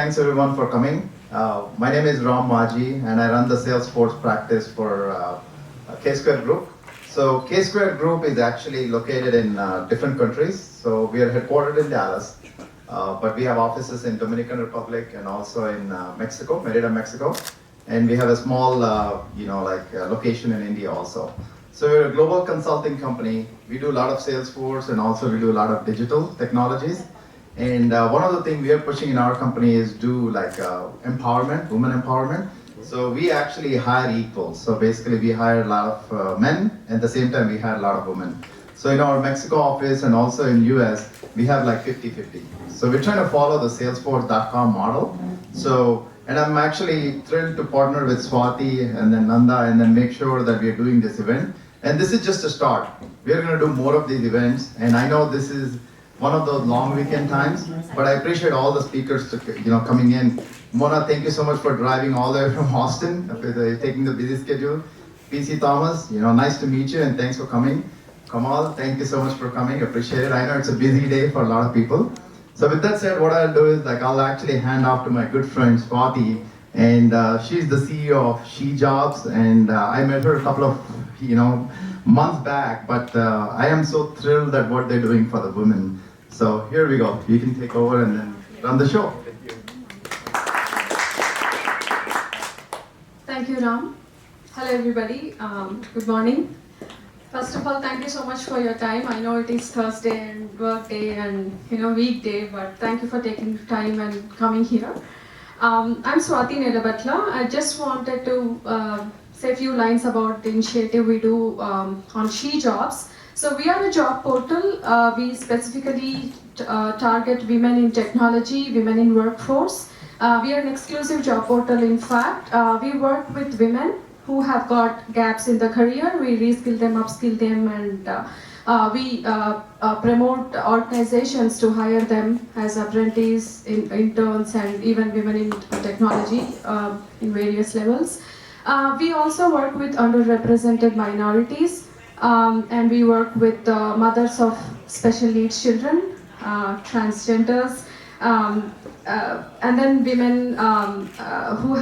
thanks everyone for coming. My name is Ram Majji and I run the Salesforce practice for KSquare Group. So KSquare Group is actually located in different countries. So we are headquartered in Dallas, but we have offices in Dominican Republic and also in Mexico, Merida, Mexico. And we have a small, location in India also. So we're a global consulting company. We do a lot of Salesforce and also we do a lot of digital technologies. And one of the things we are pushing in our company is do empowerment, women empowerment. So we actually hire equals. So basically we hire a lot of men and at the same time we hire a lot of women. So in our Mexico office and also in US, we have like 50-50. So we're trying to follow the Salesforce.com model. So, and I'm actually thrilled to partner with Swati and then Nanda and then make sure that we are doing this event. And this is just a start. We are going to do more of these events. And I know this is one of those long weekend times, but I appreciate all the speakers coming in. Mona, thank you so much for driving all the way from Austin, taking the busy schedule. PC Thomas, nice to meet you and thanks for coming. Kamal, thank you so much for coming, appreciate it. I know it's a busy day for a lot of people. So with that said, what I'll do is I'll actually hand off to my good friend Swati, and she's the CEO of SheJobs, and I met her a couple of months back, but I am so thrilled at what they're doing for the women. So here we go. You can take over and then run the show. Thank you, Ram. Hello, everybody. Good morning. First of all, thank you so much for your time. I know it is Thursday and work day and weekday, but thank you for taking time and coming here. I'm Swati Nelabathla. I just wanted to say a few lines about the initiative we do on SheJobs. So we are a job portal. We specifically target women in technology, women in workforce. We are an exclusive job portal. In fact, we work with women who have got gaps in the career. We reskill them, upskill them, and we promote organizations to hire them as apprentices, interns, and even women in technology in various levels. We also work with underrepresented minorities. And we work with mothers of special needs children, transgenders, and then women who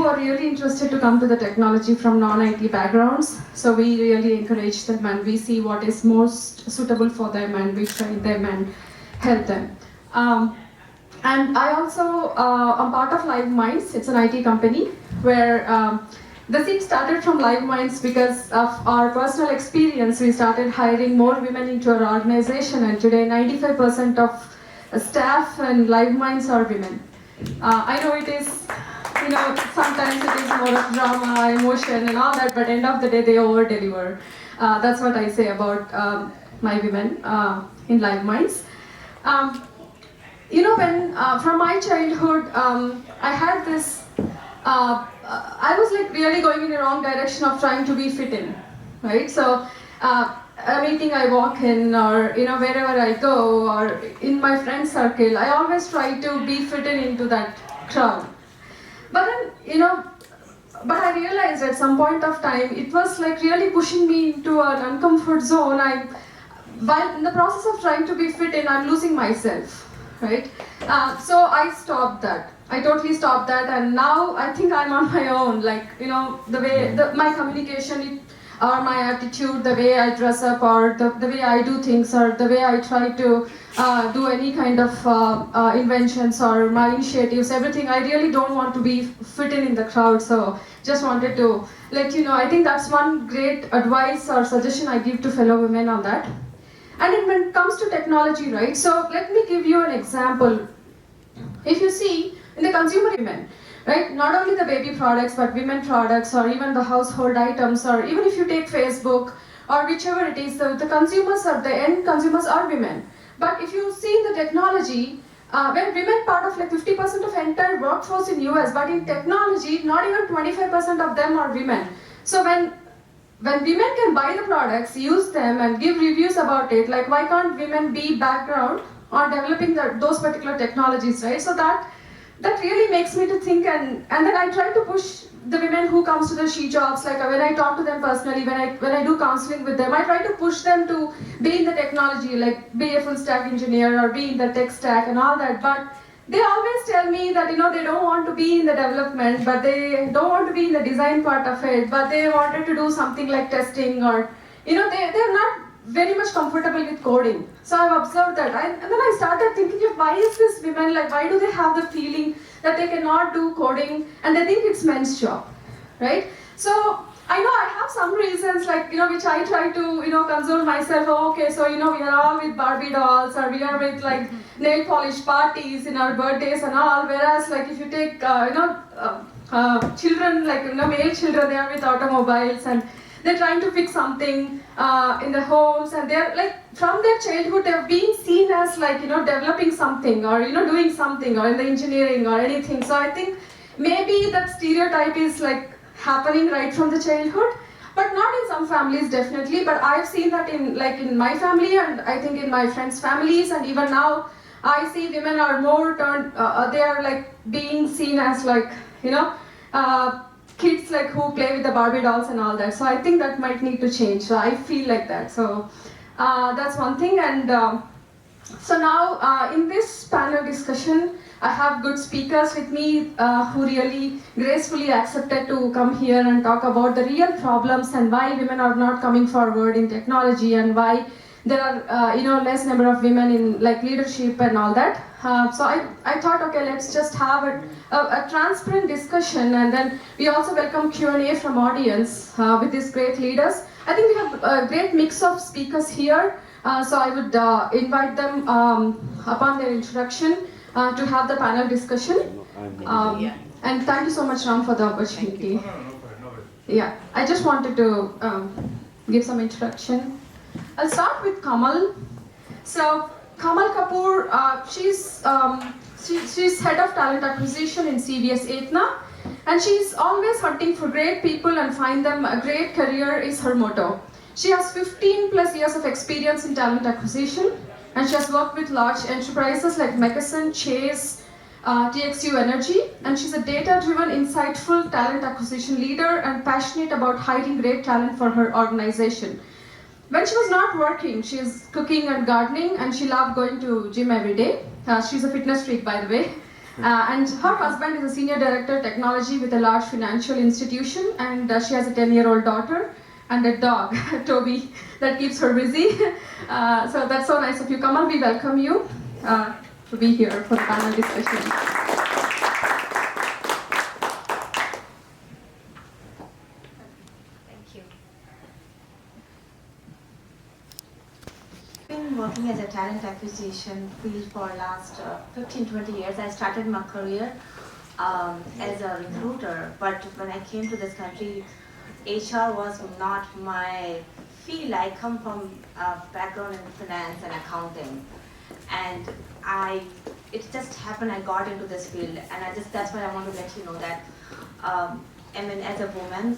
are really interested to come to the technology from non-IT backgrounds. So we really encourage them and we see what is most suitable for them and we train them and help them. And I also am part of Live Minds. It's an IT company where the thing started from Live Minds because of our personal experience. We started hiring more women into our organization, and today 95% of staff and Live Minds are women. I know it is, sometimes it is more of drama, emotion and all that, but end of the day they over-deliver. That's what I say about my women in Live Minds. When from my childhood, I had this I was really going in the wrong direction of trying to be fit in, right? So a meeting I walk in or wherever I go or in my friend circle, I always try to be fitted into that crowd. But then, but I realized at some point of time, it was really pushing me into an uncomfort zone. While in the process of trying to be fit in, I'm losing myself, right? So I stopped that. I totally stopped that, and now I think I'm on my own. The way my communication or my attitude, the way I dress up, or the way I do things, or the way I try to do any kind of inventions or my initiatives, everything. I really don't want to be fitting in the crowd. So just wanted to let you know. I think that's one great advice or suggestion I give to fellow women on that. And when it comes to technology, right? So let me give you an example. If you see in the consumer women, right? Not only the baby products, but women products or even the household items, or even if you take Facebook or whichever it is, the consumers or the end consumers are women. But if you see the technology, when women part of 50% of entire workforce in US, but in technology, not even 25% of them are women. So when women can buy the products, use them and give reviews about it, why can't women be background on developing those particular technologies, right? So that really makes me to think, and then I try to push the women who comes to the SheJobs, when I talk to them personally, when I do counseling with them, I try to push them to be in the technology, be a full stack engineer or be in the tech stack and all that. But they always tell me that, they don't want to be in the development, but they don't want to be in the design part of it, but they wanted to do something like testing or, they're not very much comfortable with coding. So I've observed that. And then I started thinking, why is this women, why do they have the feeling that they cannot do coding and they think it's men's job, right? So I know I have some reasons, which I try to, console myself. Oh, okay, so, we are all with Barbie dolls, or we are with, nail polish parties in our birthdays and all. Whereas, if you take, children, male children, they are with automobiles and they're trying to fix something in the homes, and they're, from their childhood, they're being seen as, developing something, or, doing something, or in the engineering or anything. So I think maybe that stereotype is, happening right from the childhood, but not in some families, definitely. But I've seen that in my family, and I think in my friends' families, and even now I see women are more turned, they are being seen as kids who play with the Barbie dolls and all that. So I think that might need to change. So I feel like that. So that's one thing. And so now in this panel discussion, I have good speakers with me who really gracefully accepted to come here and talk about the real problems and why women are not coming forward in technology, and why there are less number of women in leadership and all that. So I thought, okay, let's just have a transparent discussion, and then we also welcome Q&A from audience with these great leaders. I think we have a great mix of speakers here, so I would invite them upon their introduction to have the panel discussion. And thank you so much, Ram, for the opportunity. Yeah, I just wanted to give some introduction. I'll start with Kamal. So Kamal Kapoor, she's head of talent acquisition in CVS Atena, and she's always hunting for great people and find them a great career is her motto. She has 15 plus years of experience in talent acquisition, and she has worked with large enterprises like McKesson, Chase, TXU Energy, and she's a data-driven, insightful talent acquisition leader and passionate about hiring great talent for her organization. When she was not working, she is cooking and gardening, and she loved going to gym every day. She's a fitness freak, by the way. And her husband is a senior director of technology with a large financial institution, and she has a 10-year-old daughter and a dog, Toby, that keeps her busy. So that's so nice of you. Kamal, we welcome you to be here for the panel discussion. Been working as a talent acquisition field for last 15-20 years. I started my career as a recruiter, but when I came to this country, HR was not my field. I come from a background in finance and accounting, and it just happened I got into this field, and that's why I want to let you know that as a woman,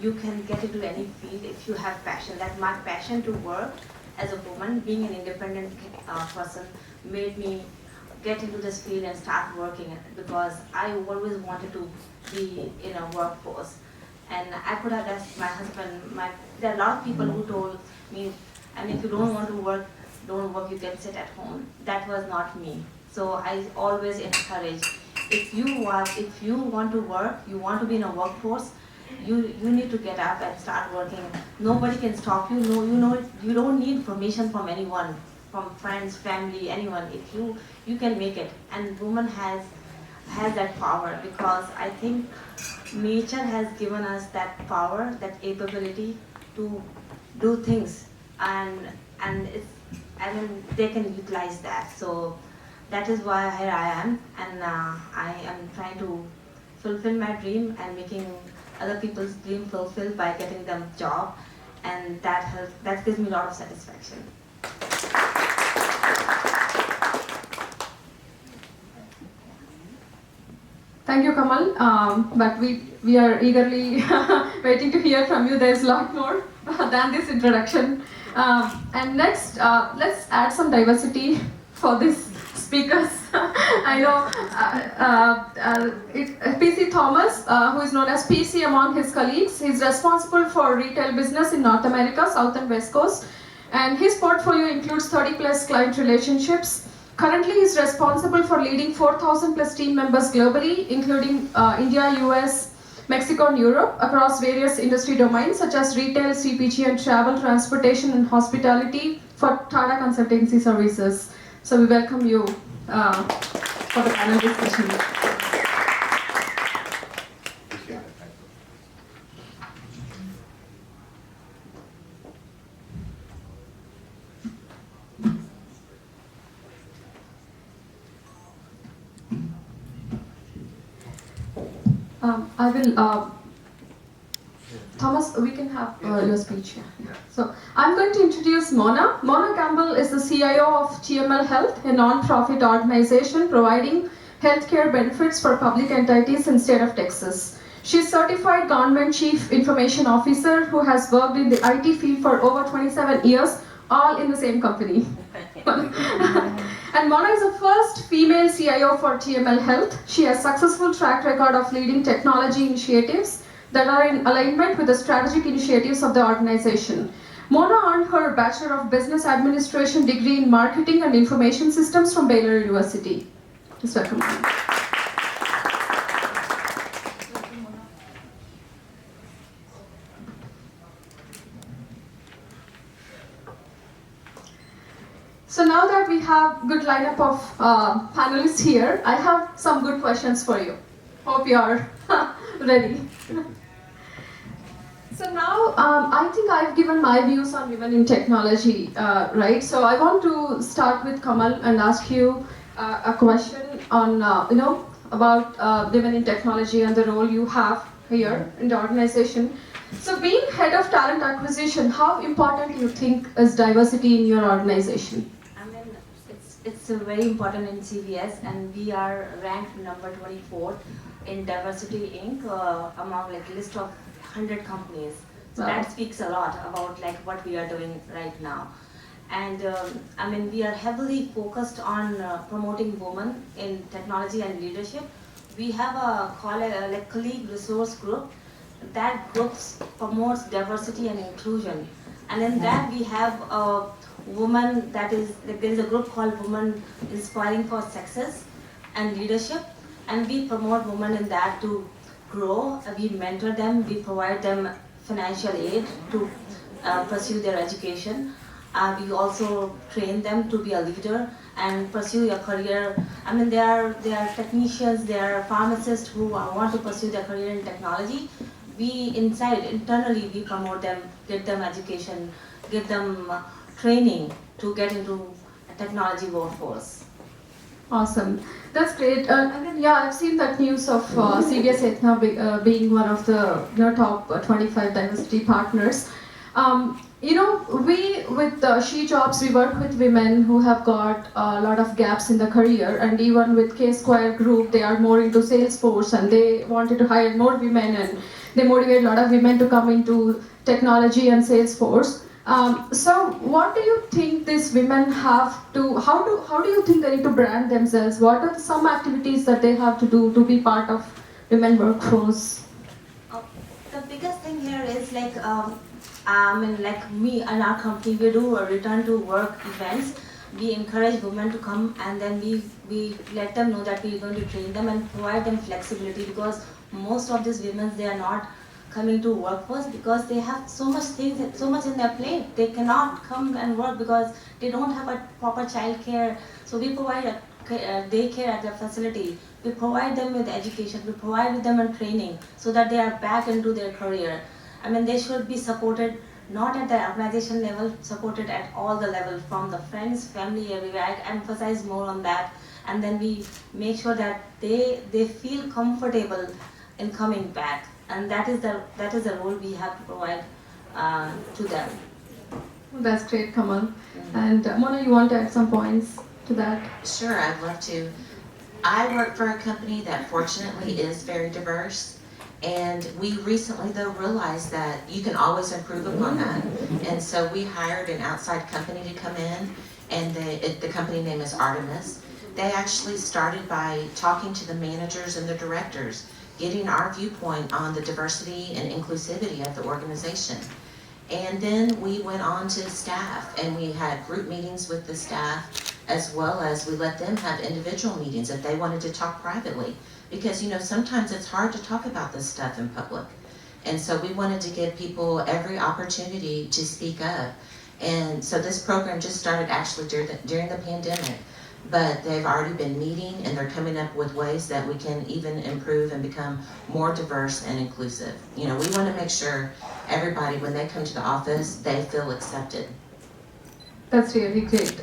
you can get into any field if you have passion. That my passion to work as a woman, being an independent person, made me get into this field and start working, because I always wanted to be in a workforce. And I could have asked my husband, there are a lot of people who told me, and if you don't want to work, don't work, you can sit at home. That was not me. So I always encourage, if you want to work, you want to be in a workforce, you need to get up and start working. Nobody can stop you. You don't need permission from anyone, from friends, family, anyone. If you can make it, and woman has that power, because I think nature has given us that power, that capability to do things, and they can utilize that. So that is why here I am, and I am trying to fulfill my dream and making other people's dream fulfilled by getting them a job, and that gives me a lot of satisfaction. Thank you, Kamal. But we are eagerly waiting to hear from you. There's a lot more than this introduction. And next, let's add some diversity for these speakers. I know PC Thomas, who is known as PC among his colleagues, he's responsible for retail business in North America, South and West Coast. And his portfolio includes 30 plus client relationships. Currently, he's responsible for leading 4,000 plus team members globally, including India, US, Mexico, and Europe, across various industry domains such as retail, CPG, and travel, transportation, and hospitality for Tata Consultancy Services. So we welcome you for the panel discussion. I will, Thomas, we can have your speech here. So, I'm going to introduce Mona. Mona Campbell is the CIO of TML Health, a non-profit organization providing healthcare benefits for public entities in state of Texas. She's certified government chief information officer who has worked in the IT field for over 27 years, all in the same company. And Mona is the first female CIO for TML Health. She has successful track record of leading technology initiatives that are in alignment with the strategic initiatives of the organization. Mona earned her Bachelor of Business Administration degree in Marketing and Information Systems from Baylor University. Please welcome Mona. So now that we have good lineup of panelists here, I have some good questions for you. Hope you are ready. So now, I think I've given my views on women in technology, right? So I want to start with Kamal and ask you a question on, about women in technology and the role you have here in the organization. So being head of talent acquisition, how important do you think is diversity in your organization? It's very important in CVS, and we are ranked number 24 in Diversity Inc. Among like list of 100 companies. So wow. That speaks a lot about like what we are doing right now. And we are heavily focused on promoting women in technology and leadership. We have a colleague resource group. That group promotes diversity and inclusion. And in that we have a woman that is, like, there is a group called Women Inspiring for Success and Leadership, and we promote women in that to grow. We mentor them, we provide them financial aid to pursue their education. We also train them to be a leader and pursue a career. There are technicians, there are pharmacists who want to pursue their career in technology. We internally we promote them, give them education, give them training to get into a technology workforce. Awesome, that's great. And then I've seen that news of CVS Atena being one of the top 25 diversity partners. We with SheJobs, we work with women who have got a lot of gaps in the career, and even with KSquare Group, they are more into Salesforce, and they wanted to hire more women, and they motivate a lot of women to come into technology and Salesforce. So what do you think these women have to, how do you think they need to brand themselves? What are some activities that they have to do to be part of women workforce? The biggest thing here is like me and our company, we do a return to work events. We encourage women to come, and then we let them know that we're going to train them and provide them flexibility, because most of these women, they are not coming to workforce because they have so much in their plate. They cannot come and work because they don't have a proper child care. So we provide a daycare at the facility. We provide them with education. We provide them with training so that they are back into their career. They should be supported not at the organization level, supported at all the levels, from the friends, family, everywhere. I emphasize more on that. And then we make sure that they feel comfortable in coming back. And that is the role we have to provide to them. That's great, Kamal. Mm-hmm. And Mona, you want to add some points to that? Sure, I'd love to. I work for a company that fortunately is very diverse, and we recently though realized that you can always improve upon that. And so we hired an outside company to come in, and the company name is Artemis. They actually started by talking to the managers and the directors, getting our viewpoint on the diversity and inclusivity of the organization. And then we went on to staff, and we had group meetings with the staff as well as we let them have individual meetings if they wanted to talk privately. Because, sometimes it's hard to talk about this stuff in public. And so we wanted to give people every opportunity to speak up. And so this program just started actually during the pandemic, but they've already been meeting and they're coming up with ways that we can even improve and become more diverse and inclusive. We want to make sure everybody, when they come to the office, they feel accepted. That's really great.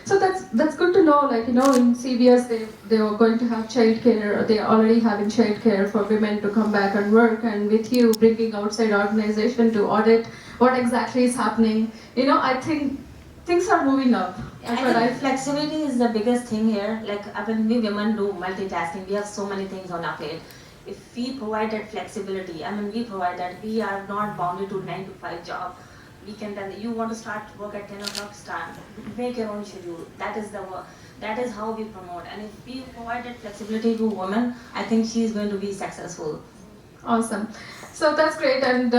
So that's good to know. In CVS they were going to have childcare. They are already having childcare for women to come back and work. And with you bringing outside organization to audit what exactly is happening, I think things are moving up. I think flexibility is the biggest thing here. When we women do multitasking, we have so many things on our plate. If we provide that flexibility, we provide that we are not bounded to 9 to 5 job. We can tell you want to start work at 10 o'clock, start, make your own schedule. That is the work. That is how we promote. And if we provide that flexibility to women, I think she is going to be successful. Awesome. So that's great. And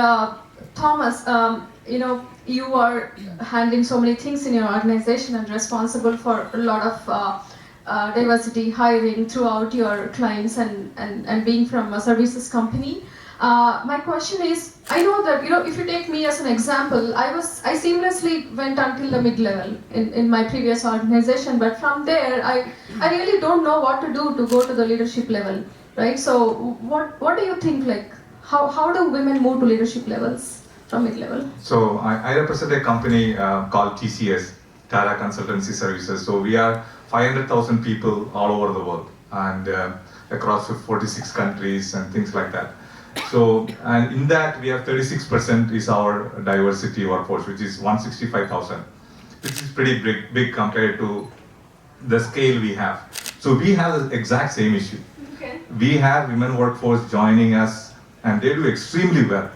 Thomas, you are handling so many things in your organization and responsible for a lot of diversity hiring throughout your clients and being from a services company. My question is, I know that if you take me as an example, I seamlessly went until the mid-level in my previous organization, but from there I really don't know what to do to go to the leadership level, right? So what do you think, how do women move to leadership levels from mid-level? So I represent a company called TCS, Tata Consultancy Services. So we are 500,000 people all over the world and across 46 countries and things like that. So, and in that we have 36% is our diversity workforce, which is 165,000, which is pretty big compared to the scale we have. So we have the exact same issue. Okay. We have women workforce joining us and they do extremely well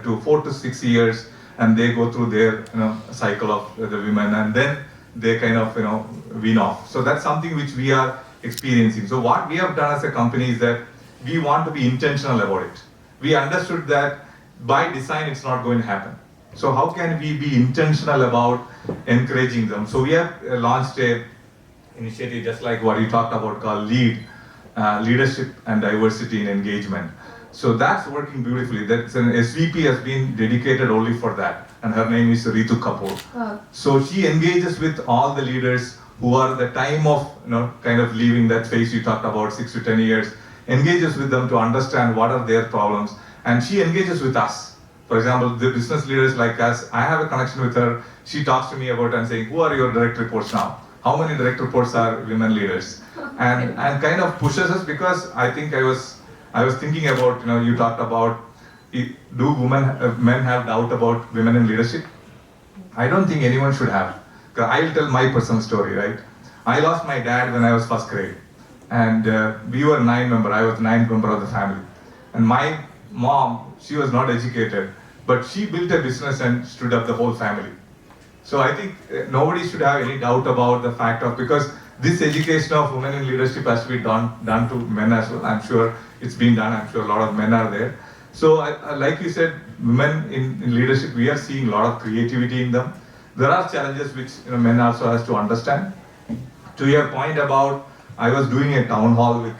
to 4 to 6 years, and they go through their cycle of the women and then they kind of wean off. So that's something which we are experiencing. So what we have done as a company is that we want to be intentional about it. We understood that by design it's not going to happen. So how can we be intentional about encouraging them? So we have launched a initiative just like what you talked about called Leadership and Diversity in Engagement. So that's working beautifully. That's an SVP has been dedicated only for that, and her name is Ritu Kapoor. So she engages with all the leaders who are at the time of kind of leaving that phase you talked about, 6 to 10 years, engages with them to understand what are their problems, and she engages with us. For example, the business leaders like us, I have a connection with her. She talks to me about and saying, who are your direct reports now? How many direct reports are women leaders? And kind of pushes us, because I think I was thinking about, you talked about, do men have doubt about women in leadership? I don't think anyone should have. I'll tell my personal story, right? I lost my dad when I was first grade. And we were 9 members, I was the 9th member of the family. And my mom, she was not educated, but she built a business and stood up the whole family. So I think nobody should have any doubt about the fact of, because this education of women in leadership has to be done to men as well. I'm sure it's been done, I'm sure a lot of men are there. So like you said, women in leadership, we are seeing a lot of creativity in them. There are challenges which men also has to understand. To your point about, I was doing a town hall with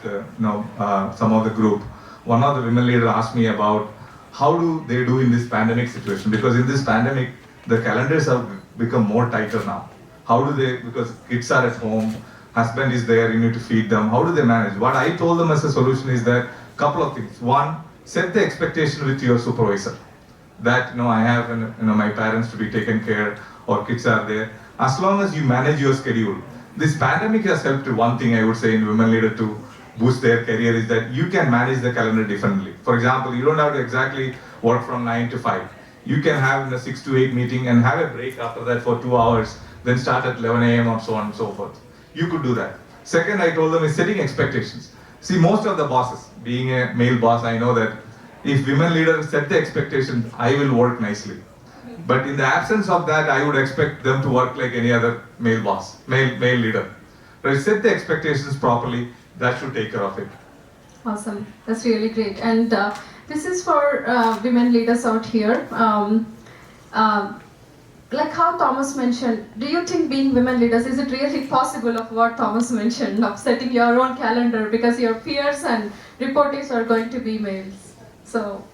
some of the group. One of the women leaders asked me about how do they do in this pandemic situation, because in this pandemic the calendars have become more tighter now. How do they, because kids are at home, husband is there, you need to feed them, how do they manage? What I told them as a solution is that couple of things. One, set the expectation with your supervisor that I have my parents to be taken care, or kids are there. As long as you manage your schedule. This pandemic has helped one thing I would say in women leader to boost their career is that you can manage the calendar differently. For example, you don't have to exactly work from 9 to 5. You can have a 6 to 8 meeting and have a break after that for 2 hours, then start at 11 a.m. or so on and so forth. You could do that. Second, I told them is setting expectations. See, most of the bosses, being a male boss, I know that if women leaders set the expectations, I will work nicely. But in the absence of that, I would expect them to work like any other male boss, male leader. But set the expectations properly, that should take care of it. Awesome, that's really great. And this is for women leaders out here. like how Thomas mentioned, do you think being women leaders, is it really possible of what Thomas mentioned, of setting your own calendar because your peers and reportees are going to be males? So,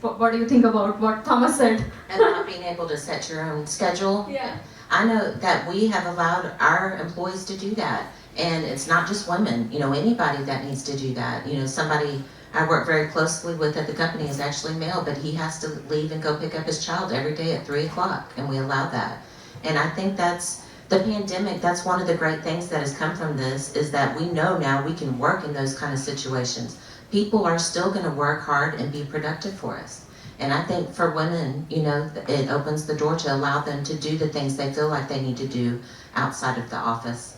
what do you think about what Thomas said? And not being able to set your own schedule. Yeah. I know that we have allowed our employees to do that. And it's not just women, anybody that needs to do that. Somebody I work very closely with at the company is actually male, but he has to leave and go pick up his child every day at 3 o'clock, and we allow that. And I think that's the pandemic, that's one of the great things that has come from this, is that we know now we can work in those kind of situations. People are still gonna work hard and be productive for us. And I think for women, it opens the door to allow them to do the things they feel like they need to do outside of the office.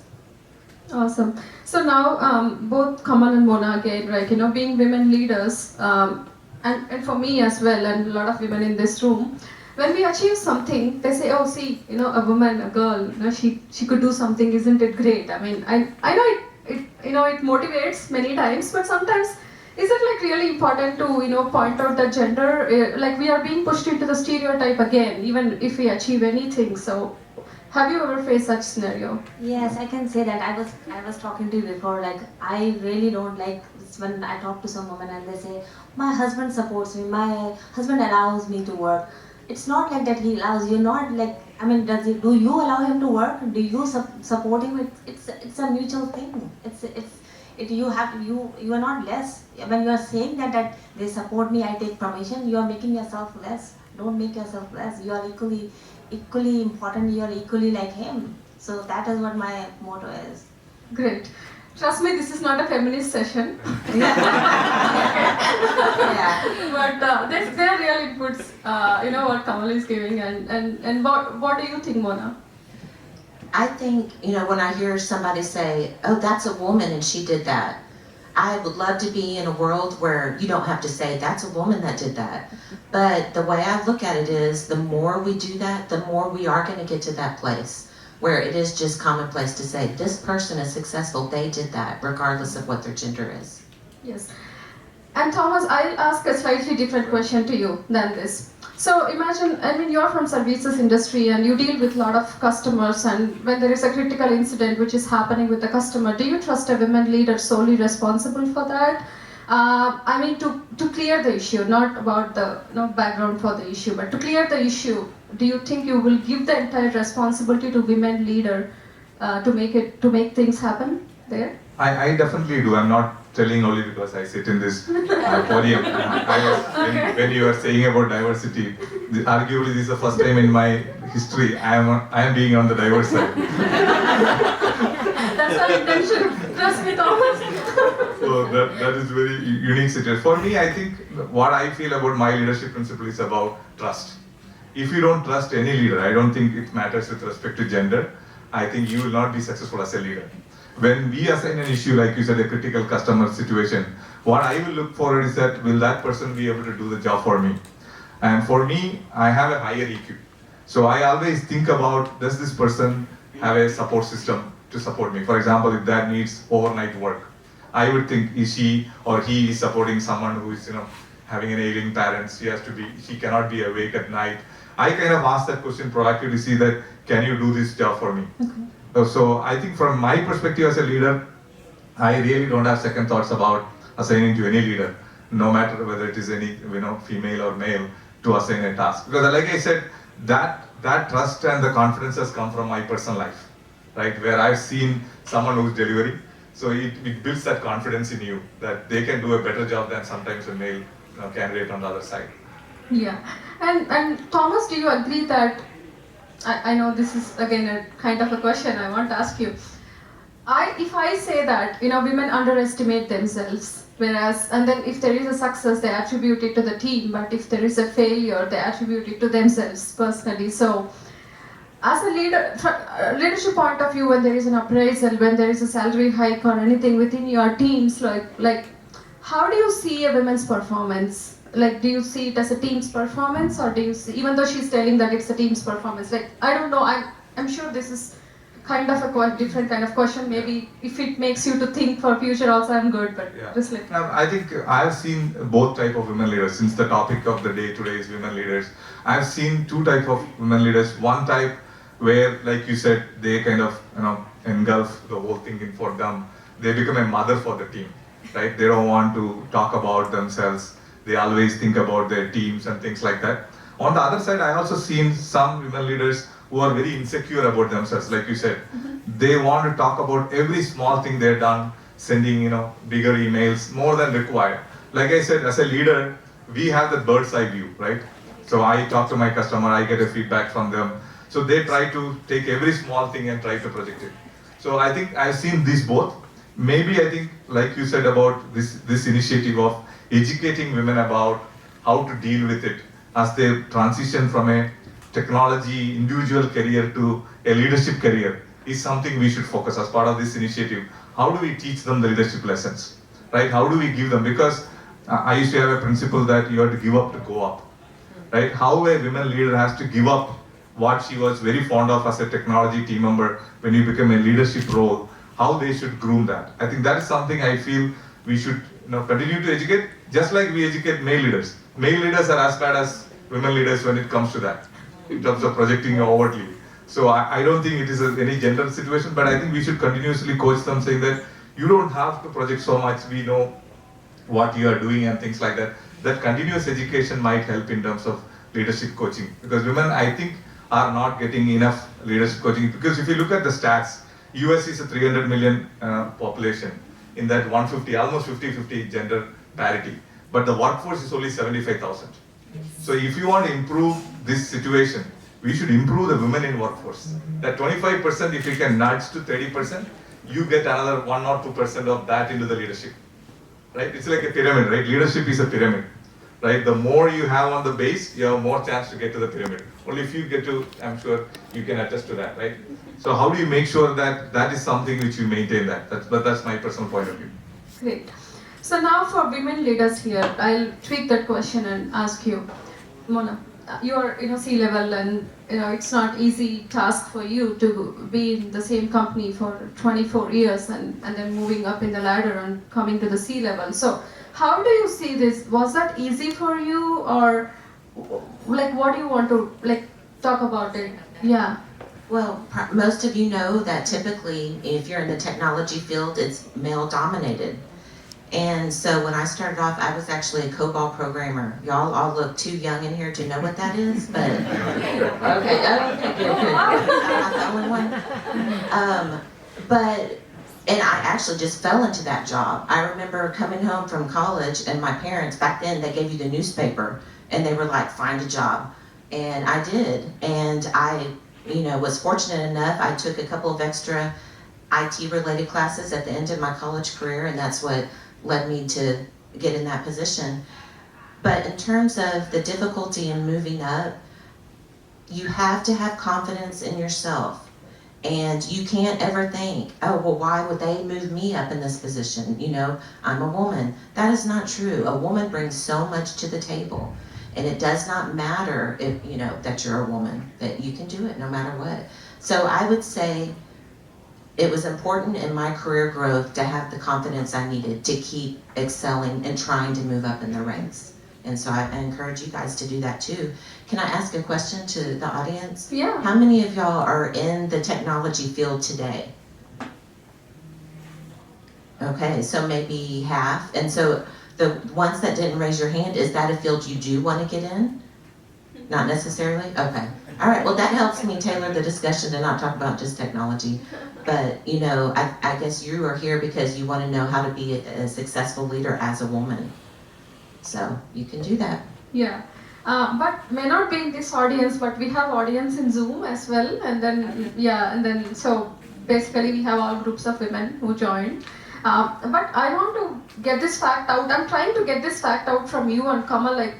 Awesome. So now, both Kamal and Mona again, right, being women leaders, and for me as well, and a lot of women in this room, when we achieve something, they say, oh, see, a woman, a girl, she could do something, isn't it great? I mean, I know it motivates many times, but sometimes, is it like really important to, point out that gender, like we are being pushed into the stereotype again, even if we achieve anything, so. Have you ever faced such scenario? Yes, I can say that. I was talking to you before, like I really don't like when I talk to some women and they say, my husband supports me, my husband allows me to work. It's not like that he allows you, not like, I mean, do you allow him to work? Do you support him? It's a mutual thing. You are not less. When you are saying that they support me, I take permission, you are making yourself less. Don't make yourself less. You are equally important, you are equally like him. So that is what my motto is. Great. Trust me, this is not a feminist session. Yeah. But they're real inputs, what Kamal is giving, and what do you think, Mona? I think, when I hear somebody say, oh, that's a woman and she did that, I would love to be in a world where you don't have to say, that's a woman that did that. But the way I look at it is, the more we do that, the more we are going to get to that place where it is just commonplace to say, this person is successful, they did that, regardless of what their gender is. Yes. And Thomas, I'll ask a slightly different question to you than this. So imagine, you're from services industry and you deal with a lot of customers, and when there is a critical incident which is happening with the customer, do you trust a women leader solely responsible for that? To clear the issue, not about the background for the issue, but to clear the issue, do you think you will give the entire responsibility to women leader to make things happen there? I definitely do. I'm not telling only because I sit in this podium. When you are saying about diversity, arguably this is the first time in my history I am being on the diverse side. That's our intention. Trust me, Thomas. So that is very unique situation. For me, I think what I feel about my leadership principle is about trust. If you don't trust any leader, I don't think it matters with respect to gender. I think you will not be successful as a leader. When we assign an issue, like you said, a critical customer situation, what I will look for is that, will that person be able to do the job for me? And for me, I have a higher EQ. So I always think about, does this person have a support system to support me? For example, if that needs overnight work, I would think, is she or he is supporting someone who is, having an ailing parent, she cannot be awake at night. I kind of ask that question proactively to see that, can you do this job for me? Okay. So I think from my perspective as a leader, I really don't have second thoughts about assigning to any leader, no matter whether it is any female or male, to assign a task. Because like I said, that trust and the confidence has come from my personal life, right? Where I've seen someone who's delivering, so it builds that confidence in you that they can do a better job than sometimes a male candidate on the other side. Yeah, and Thomas, do you agree that, I know this is again a kind of a question I want to ask you. If I say that women underestimate themselves, and then if there is a success, they attribute it to the team, but if there is a failure, they attribute it to themselves personally. So, as a leader, leadership point of view, when there is an appraisal, when there is a salary hike or anything within your teams, like how do you see a woman's performance? Like, do you see it as a team's performance, or do you see, even though she's telling that it's a team's performance, like, I don't know, I'm sure this is kind of a different kind of question. Maybe if it makes you to think for future also, I'm good, but just like... I think I've seen both type of women leaders. Since the topic of the day today is women leaders, I've seen two type of women leaders. One type where, like you said, they kind of engulf the whole thing in for them. They become a mother for the team, right? They don't want to talk about themselves. They always think about their teams and things like that. On the other side, I also seen some women leaders who are very insecure about themselves, like you said. They want to talk about every small thing they've done, sending bigger emails, more than required. Like I said, as a leader, we have the bird's eye view, right? So I talk to my customer, I get a feedback from them. So they try to take every small thing and try to project it. So I think I've seen these both. Maybe I think, like you said about this initiative of educating women about how to deal with it as they transition from a technology individual career to a leadership career is something we should focus as part of this initiative. How do we teach them the leadership lessons, right? How do we give them? Because I used to have a principle that you have to give up to go up, right? How a women leader has to give up what she was very fond of as a technology team member when you become a leadership role, how they should groom that. I think that is something I feel we should continue to educate, just like we educate male leaders. Male leaders are as bad as women leaders when it comes to that, in terms of projecting overtly. So I don't think it is any gender situation, but I think we should continuously coach them, saying that you don't have to project so much, we know what you are doing and things like that. That continuous education might help in terms of leadership coaching. Because women, I think, are not getting enough leadership coaching. Because if you look at the stats, US is a 300 million population. In that 150, almost 50-50 gender parity. But the workforce is only 75,000. So if you want to improve this situation, we should improve the women in workforce. That 25%, if you can nudge to 30%, you get another 1 or 2% of that into the leadership. Right? It's like a pyramid, right? Leadership is a pyramid. Right? The more you have on the base, you have more chance to get to the pyramid. Only if you get to, I'm sure you can attest to that, right? So how do you make sure that that is something which you maintain that? That's my personal point of view. Great. So now for women leaders here, I'll tweak that question and ask you, Mona, you are C-level, and it's not easy task for you to be in the same company for 24 years and then moving up in the ladder and coming to the C-level. So how do you see this? Was that easy for you, or like what do you want to talk about it? Yeah. Well, most of you know that typically, if you're in the technology field, it's male dominated. And so when I started off, I was actually a COBOL programmer. Y'all all look too young in here to know what that is, but okay, good. I'm not the only one. And I actually just fell into that job. I remember coming home from college, and my parents, back then, they gave you the newspaper, and they were like, find a job. And I did, and I was fortunate enough, I took a couple of extra IT-related classes at the end of my college career, and that's what led me to get in that position. But in terms of the difficulty in moving up, you have to have confidence in yourself. And you can't ever think, oh, well, why would they move me up in this position? I'm a woman. That is not true. A woman brings so much to the table. And it does not matter if, that you're a woman, that you can do it no matter what. So I would say it was important in my career growth to have the confidence I needed to keep excelling and trying to move up in the ranks. And so I encourage you guys to do that too. Can I ask a question to the audience? Yeah. How many of y'all are in the technology field today? Okay, so maybe half. And so the ones that didn't raise your hand, is that a field you do want to get in? Not necessarily? Okay. All right, well that helps me tailor the discussion to not talk about just technology. But, I guess you are here because you want to know how to be a successful leader as a woman. So you can do that. Yeah. But may not be in this audience, but we have audience in Zoom as well. And then, so basically we have all groups of women who joined. But I want to get this fact out. I'm trying to get this fact out from you and Kamal,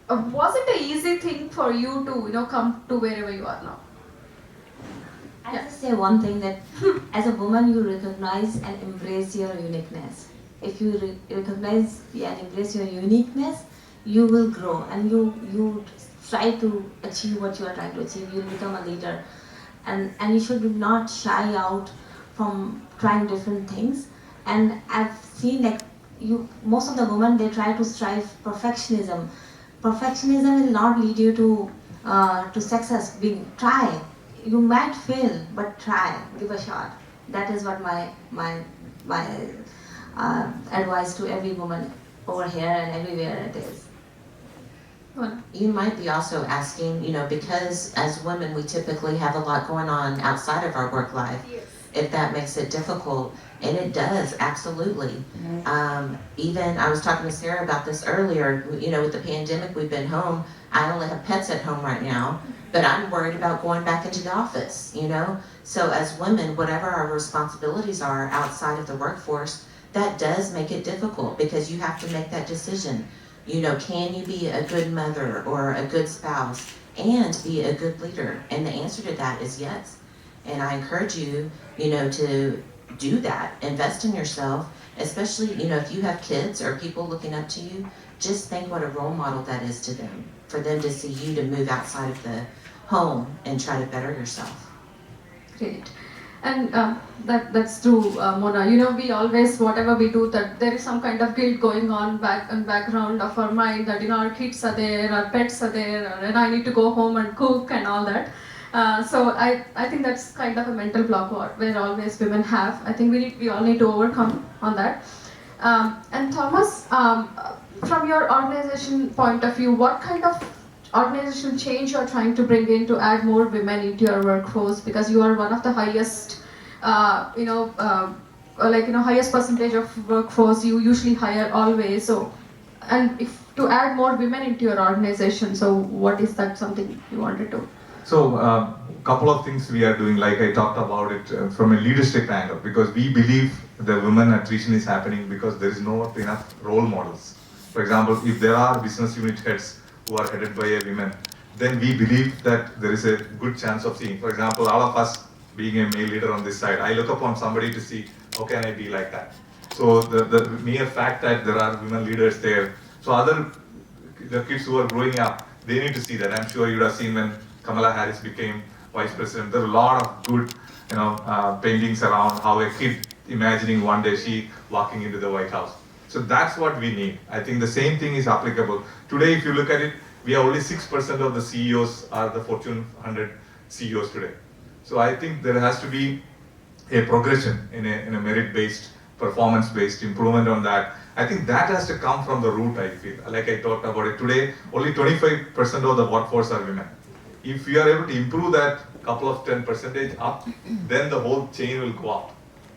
was it an easy thing for you to, come to wherever you are now? I'll just say one thing, that as a woman, you recognize and embrace your uniqueness. If you recognize and embrace your uniqueness, you will grow and you try to achieve what you are trying to achieve. You'll become a leader. and you should not shy out from trying different things. And I've seen like most of the women, they try to strive perfectionism. Perfectionism will not lead you to success. Try. You might fail, but try. Give a shot. That is what my advice to every woman over here and everywhere it is. Mona. You might be also asking, because as women, we typically have a lot going on outside of our work life, if that makes it difficult. And it does, absolutely. Even, I was talking to Sarah about this earlier, with the pandemic, we've been home. I only have pets at home right now, but I'm worried about going back into the office, So as women, whatever our responsibilities are outside of the workforce, that does make it difficult because you have to make that decision. Can you be a good mother or a good spouse and be a good leader? And the answer to that is yes. And I encourage you, to do that. Invest in yourself, especially, if you have kids or people looking up to you, just think what a role model that is to them, for them to see you to move outside of the home and try to better yourself. Great. And that's true, Mona. We always, whatever we do, that there is some kind of guilt going on background of our mind that, our kids are there, our pets are there, and I need to go home and cook and all that. So I think that's kind of a mental block where always women have. I think we all need to overcome on that. And Thomas, from your organization point of view, what kind of organizational change you are trying to bring in to add more women into your workforce? Because you are one of the highest, highest percentage of workforce. You usually hire always. So, and if to add more women into your organization, so what is that something you wanted to? So, couple of things we are doing, like I talked about it from a leadership angle, because we believe the women attrition is happening because there is not enough role models. For example, if there are business unit heads who are headed by a woman, then we believe that there is a good chance of seeing. For example, all of us being a male leader on this side, I look upon somebody to see, how can I be like that? So the mere fact that there are women leaders there, so the kids who are growing up, they need to see that. I'm sure you would have seen when Kamala Harris became vice president, there are a lot of good, paintings around how a kid imagining one day she walking into the White House. So that's what we need. I think the same thing is applicable. Today, if you look at it, we are only 6% of the CEOs are the Fortune 100 CEOs today. So I think there has to be a progression in a merit-based, performance-based improvement on that. I think that has to come from the root, I feel. Like I talked about it today, only 25% of the workforce are women. If we are able to improve that couple of 10% up, then the whole chain will go up.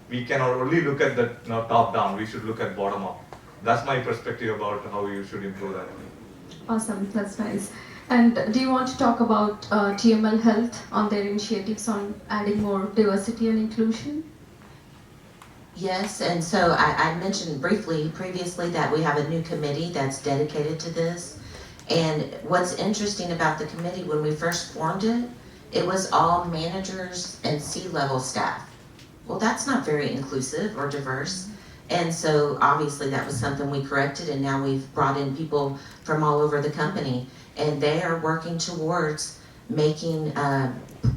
We cannot only look at the top down, we should look at bottom up. That's my perspective about how you should improve that. Awesome, that's nice. And do you want to talk about TML Health on their initiatives on adding more diversity and inclusion? Yes, and so I mentioned briefly previously that we have a new committee that's dedicated to this. And what's interesting about the committee, when we first formed it, it was all managers and C-level staff. Well, that's not very inclusive or diverse. And so obviously that was something we corrected, and now we've brought in people from all over the company, and they are working towards making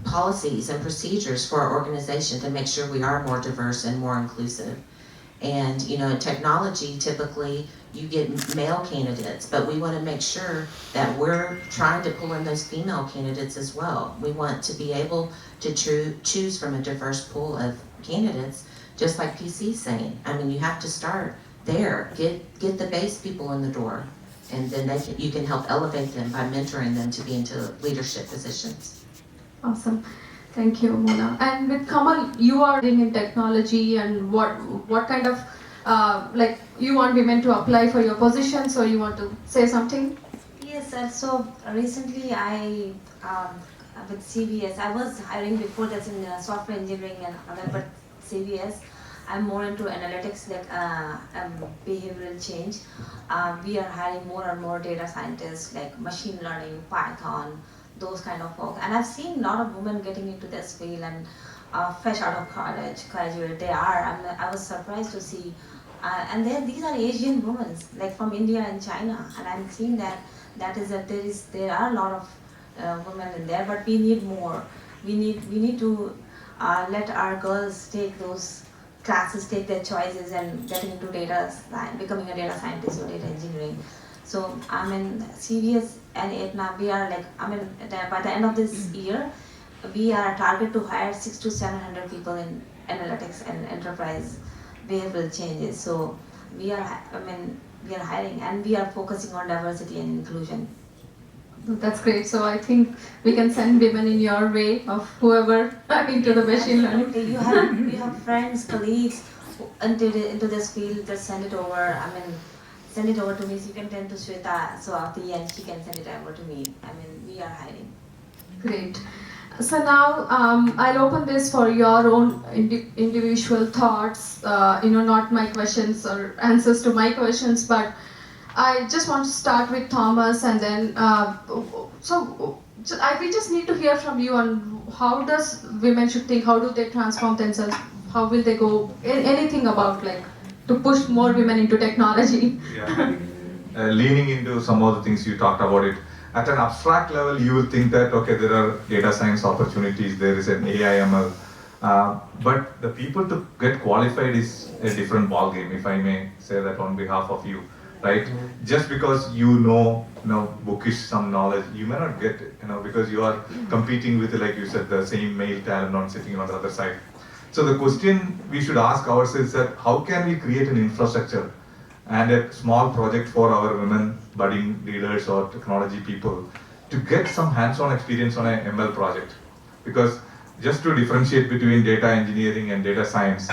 policies and procedures for our organization to make sure we are more diverse and more inclusive. And in technology, typically you get male candidates, but we want to make sure that we're trying to pull in those female candidates as well. We want to be able to choose from a diverse pool of candidates, just like PC's saying. I mean, you have to start there. Get the base people in the door, and then you can help elevate them by mentoring them to be into leadership positions. Awesome. Thank you, Mona. And with Kamal, you are in technology, and what kind of you want women to apply for your position, so you want to say something? Yes, sir. So recently I with CVS, I was hiring before that's in software engineering and other, but CVS, I'm more into analytics, like behavioral change. We are hiring more and more data scientists, like machine learning, Python, those kind of folks. And I've seen a lot of women getting into this field and fresh out of college, graduate. I was surprised to see. And these are Asian women, like from India and China. And I'm seeing there are a lot of women in there, but we need more. we need to let our girls take those classes, take their choices, and getting into data science, becoming a data scientist or data engineering. So I mean, CVS and Atena, we are like, I mean, by the end of this year, we are target to hire 600 to 700 people in analytics and enterprise behavioral changes. So we are, I mean, we are hiring and we are focusing on diversity and inclusion. That's great. So I think we can send women in your way of whoever into the machine learning. You have friends, colleagues into this field. Just send it over. I mean, send it over to me. So you can send to Swati, and she can send it over to me. I mean, we are hiring. Great. So now I'll open this for your own individual thoughts. Not my questions or answers to my questions, but I just want to start with Thomas, and then we just need to hear from you on how does women should think, how do they transform themselves, how will they go, anything about like to push more women into technology. Yeah. Leaning into some of the things you talked about it, at an abstract level you will think that okay, there are data science opportunities, there is an AI ML, but the people to get qualified is a different ballgame, if I may say that on behalf of you. Right? Just because you know bookish some knowledge, you may not get it, because you are competing with, like you said, the same male talent on sitting on the other side. So the question we should ask ourselves is that how can we create an infrastructure and a small project for our women budding leaders or technology people to get some hands-on experience on an ML project? Because just to differentiate between data engineering and data science,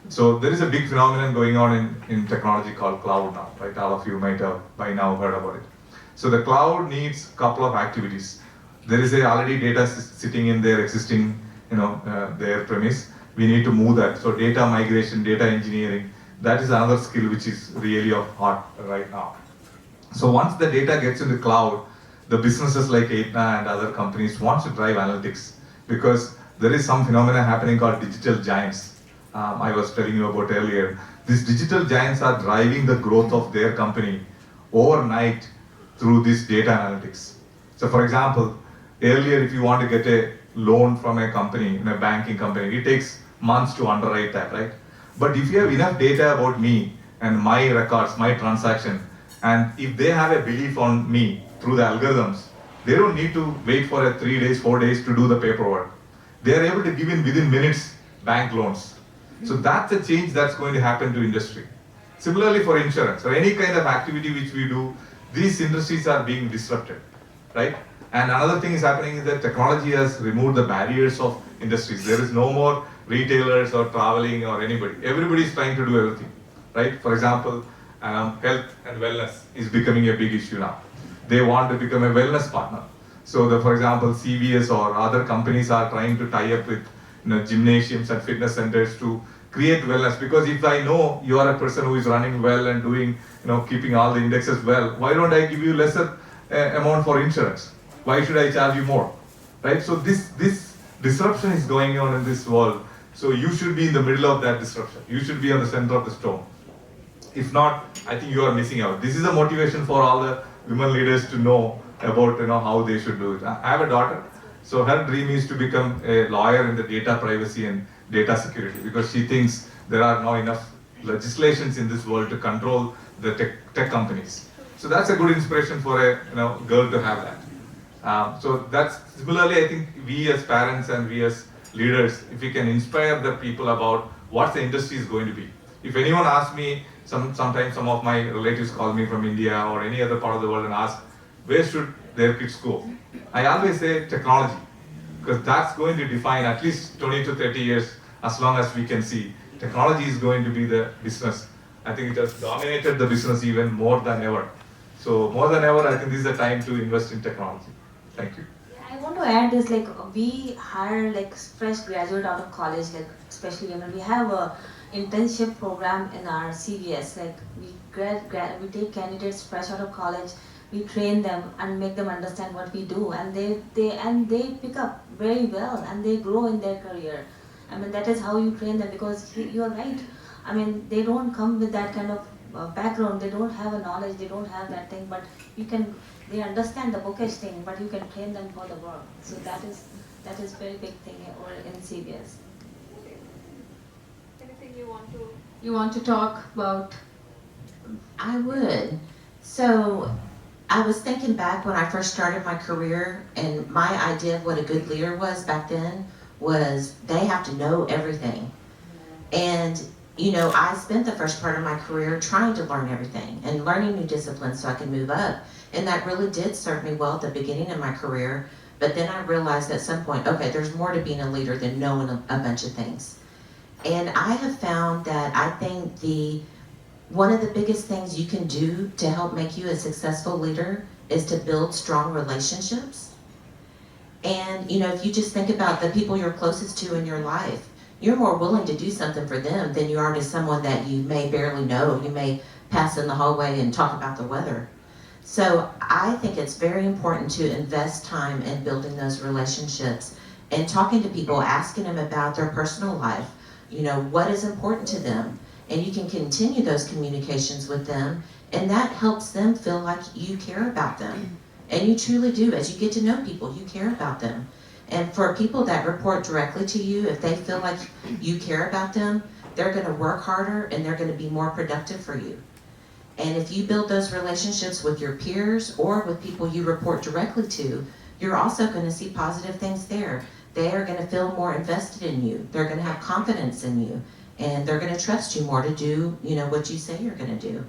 so there is a big phenomenon going on in technology called cloud now, right? All of you might have by now heard about it. So the cloud needs a couple of activities. There is already data sitting in their existing, their premise. We need to move that. So data migration, data engineering, that is another skill which is really of hot right now. So once the data gets in the cloud, the businesses like Atena and other companies want to drive analytics, because there is some phenomena happening called digital giants. I was telling you about earlier. These digital giants are driving the growth of their company overnight through this data analytics. So for example, earlier if you want to get a loan from a company, in a banking company, it takes months to underwrite that, right? But if you have enough data about me and my records, my transaction, and if they have a belief on me through the algorithms, they don't need to wait for 3 days, 4 days to do the paperwork. They are able to give in within minutes bank loans. So that's a change that's going to happen to industry. Similarly for insurance or any kind of activity which we do, these industries are being disrupted, right? And another thing is happening is that technology has removed the barriers of industries. There is no more retailers or traveling or anybody. Everybody is trying to do everything, right? For example, health and wellness is becoming a big issue now. They want to become a wellness partner. So for example, CVS or other companies are trying to tie up with gymnasiums and fitness centers to create wellness, because if I know you are a person who is running well and doing, keeping all the indexes well, why don't I give you lesser amount for insurance? Why should I charge you more, right? So this disruption is going on in this world. So you should be in the middle of that disruption. You should be on the center of the storm. If not, I think you are missing out. This is a motivation for all the women leaders to know about how they should do it. I have a daughter. So her dream is to become a lawyer in the data privacy and data security, because she thinks there are now enough legislations in this world to control the tech companies. So that's a good inspiration for a girl to have that. So that's similarly, I think we as parents and we as leaders, if we can inspire the people about what the industry is going to be. If anyone asks me, sometimes some of my relatives call me from India or any other part of the world and ask, where should their kids go? I always say technology, because that's going to define at least 20 to 30 years, as long as we can see. Technology is going to be the business. I think it has dominated the business even more than ever. So more than ever, I think this is the time to invest in technology. Thank you. I want to add this, we hire fresh graduate out of college, especially we have a internship program in our CVS. We take candidates fresh out of college, we train them and make them understand what we do, and they pick up very well and they grow in their career. I mean, that is how you train them, because you are right. I mean, they don't come with that kind of background, they don't have a knowledge, they don't have that thing, but they understand the bookish thing, but you can train them for the work. So that is That is very big thing over in CBS. Anything you want to talk about? I would. So I was thinking back when I first started my career, and my idea of what a good leader was back then was they have to know everything. And you know, I spent the first part of my career trying to learn everything and learning new disciplines so I could move up. And that really did serve me well at the beginning of my career. But then I realized at some point, okay, there's more to being a leader than knowing a bunch of things. And I have found that I think one of the biggest things you can do to help make you a successful leader is to build strong relationships. And you know, if you just think about the people you're closest to in your life, you're more willing to do something for them than you are to someone that you may barely know. You may pass in the hallway and talk about the weather. So I think it's very important to invest time in building those relationships and talking to people, asking them about their personal life, you know, what is important to them. And you can continue those communications with them, and that helps them feel like you care about them. And you truly do. As you get to know people, you care about them. And for people that report directly to you, if they feel like you care about them, they're going to work harder and they're going to be more productive for you. And if you build those relationships with your peers or with people you report directly to, you're also going to see positive things there. They are going to feel more invested in you. They're going to have confidence in you, and they're going to trust you more to do, you know, what you say you're going to do.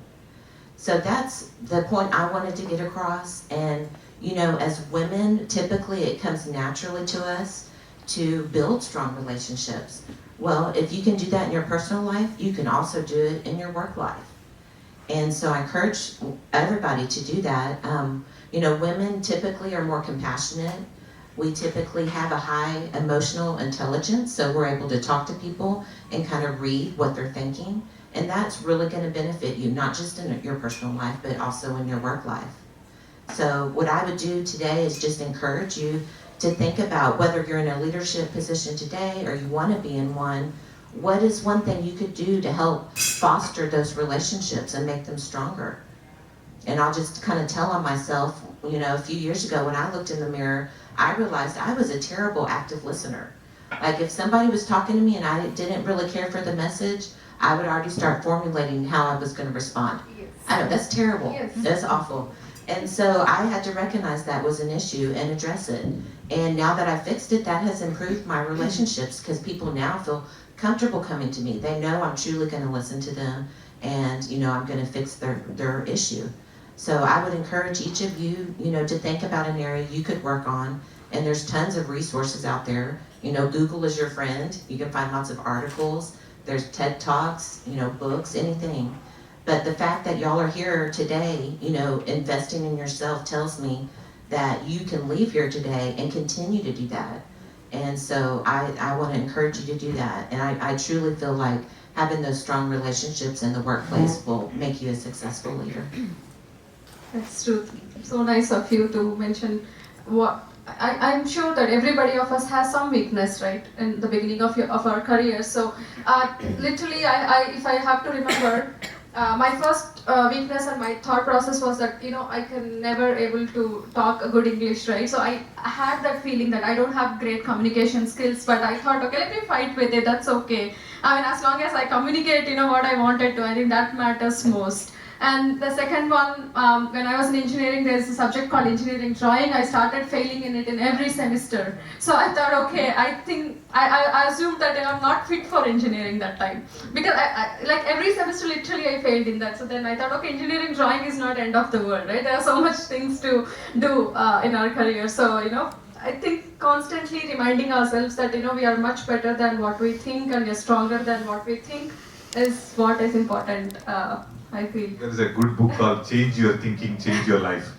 So that's the point I wanted to get across. And you know, as women, typically it comes naturally to us to build strong relationships. Well, if you can do that in your personal life, you can also do it in your work life. And so I encourage everybody to do that. You know, women typically are more compassionate. We typically have a high emotional intelligence, so we're able to talk to people and kind of read what they're thinking. And that's really going to benefit you, not just in your personal life, but also in your work life. So what I would do today is just encourage you to think about whether you're in a leadership position today or you want to be in one, what is one thing you could do to help foster those relationships and make them stronger? And I'll just kind of tell on myself, you know, a few years ago when I looked in the mirror, I realized I was a terrible active listener. Like if somebody was talking to me and I didn't really care for the message, I would already start formulating how I was going to respond. Yes. I know, that's terrible. Yes. That's awful. And so I had to recognize that was an issue and address it. And now that I fixed it, that has improved my relationships because people now feel comfortable coming to me. They know I'm truly going to listen to them, and you know I'm going to fix their issue. So I would encourage each of you, you know, to think about an area you could work on. And there's tons of resources out there. You know, Google is your friend. You can find lots of articles. There's TED Talks, you know, books, anything. But the fact that y'all are here today, you know, investing in yourself tells me that you can leave here today and continue to do that. And so I want to encourage you to do that. And I truly feel like having those strong relationships in the workplace will make you a successful leader. That's true. So nice of you to mention what I'm sure that everybody of us has some weakness, right, in the beginning of our career. So literally, if I have to remember, my first weakness and my thought process was that, you know, I can never able to talk a good English, right? So I had that feeling that I don't have great communication skills, but I thought, okay, let me fight with it, that's okay. I mean, as long as I communicate, you know, what I wanted to, I think that matters most. And the second one, when I was in engineering, there's a subject called engineering drawing. I started failing in it in every semester. So I thought, okay, I think, I assumed that I'm not fit for engineering that time. Because like every semester, literally I failed in that. So then I thought, okay, engineering drawing is not end of the world, right? There are so much things to do in our career. So, you know, I think constantly reminding ourselves that, you know, we are much better than what we think and we are stronger than what we think is what is important. I feel. There is a good book called Change Your Thinking, Change Your Life.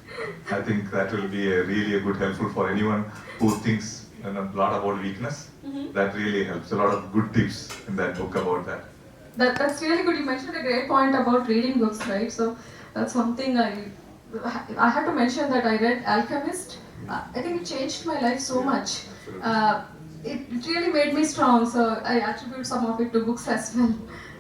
I think that will be really a good helpful for anyone who thinks a lot about weakness. Mm-hmm. That really helps. A lot of good tips in that book about that. That's really good. You mentioned a great point about reading books, right? So that's something I had to mention that I read Alchemist. I think it changed my life so much. It really made me strong. So I attribute some of it to books as well.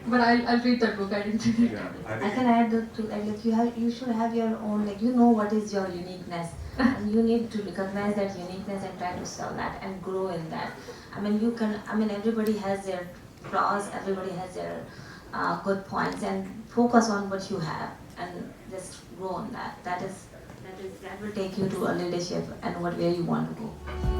but I'll read that book. I didn't read it. I can add to like you should have your own, like you know what is your uniqueness, and you need to recognize that uniqueness and try to sell that and grow in that. I mean everybody has their flaws, everybody has their good points, and focus on what you have and just grow on that. That will take you to a leadership and where you want to go.